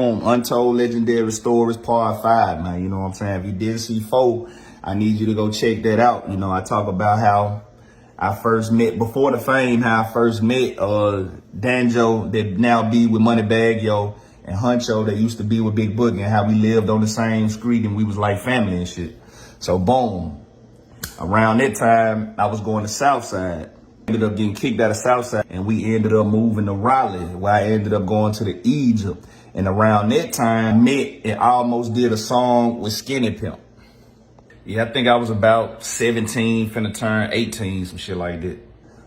Untold Legendary Stories Part 5, man. You know what I'm saying? If you didn't see 4, I need you to go check that out. You know, I talk about how I first met, before the fame, how I first met Danjo, that now be with Moneybag Yo, and Huncho, that used to be with Big Boogie, and how we lived on the same street and we was like family and shit. So boom, around that time, I was going to Southside. Ended up getting kicked out of Southside, and we ended up moving to Raleigh, where I ended up going to the Egypt. And around that time, met and almost did a song with Skinny Pimp. Yeah, I think I was about 17, finna turn 18, some shit like that.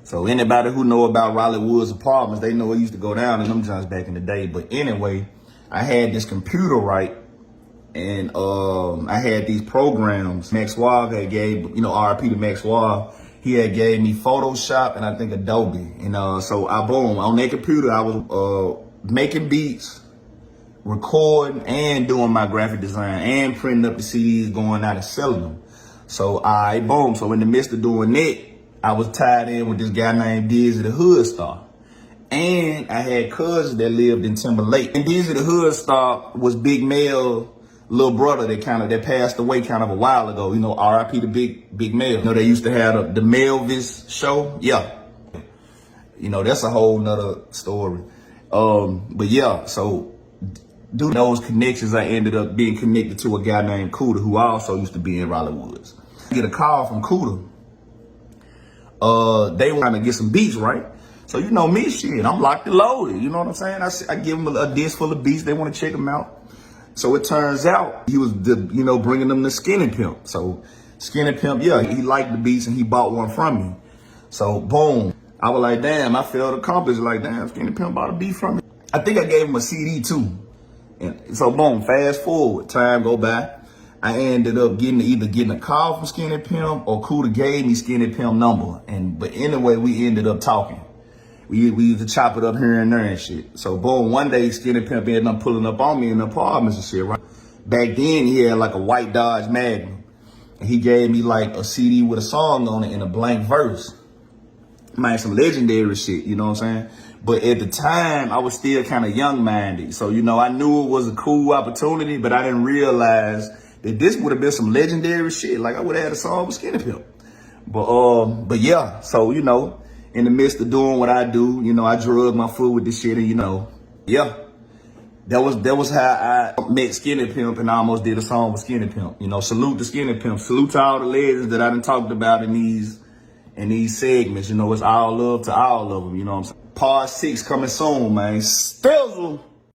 So anybody who know about Raleigh Woods Apartments, they know it used to go down in them joints back in the day. But anyway, I had this computer, right? And I had these programs. Max Suave had gave, RIP to Max Suave. He had gave me Photoshop and I think Adobe. And so boom, on that computer, I was making beats, recording, and doing my graphic design, and printing up the CDs, going out and selling them. So boom. So in the midst of doing that, I was tied in with this guy named Dizzy the Hood Star. And I had cousins that lived in Timberlake. And Dizzy the Hood Star was Big Mel little brother that passed away kind of a while ago. RIP to Big Mel. They used to have the Melvis show. Yeah. That's a whole nother story. But yeah, so due to those connections, I ended up being connected to a guy named Cuda, who also used to be in Raleigh Woods. I get a call from Cuda. They were trying to get some beats, right? So me, shit, I'm locked and loaded. You know what I'm saying? I give them a disc full of beats. They want to check them out. So it turns out he was, bringing them to Skinny Pimp. So Skinny Pimp, yeah, he liked the beats and he bought one from me. So boom, I was like, damn, I felt accomplished. Like, damn, Skinny Pimp bought a beat from me. I think I gave him a CD too. And so boom, fast forward, time go by. I ended up getting a call from Skinny Pimp, or Cuda gave me Skinny Pimp number. But anyway, we ended up talking. We used to chop it up here and there and shit. So boom, one day Skinny Pimp ended up pulling up on me in the apartments and shit, right? Back then he had like a white Dodge Magnum. And he gave me like a CD with a song on it and a blank verse. Man, some legendary shit, you know what I'm saying? But at the time, I was still kind of young-minded. So, I knew it was a cool opportunity, but I didn't realize that this would have been some legendary shit. Like I would have had a song with Skinny Pimp. But yeah, so, in the midst of doing what I do, I drug my foot with this shit, and yeah, that was how I met Skinny Pimp and I almost did a song with Skinny Pimp. Salute to Skinny Pimp, salute to all the legends that I done talked about in these segments. It's all love to all of them. What I'm saying? Part 6 coming soon, man. Stizzle.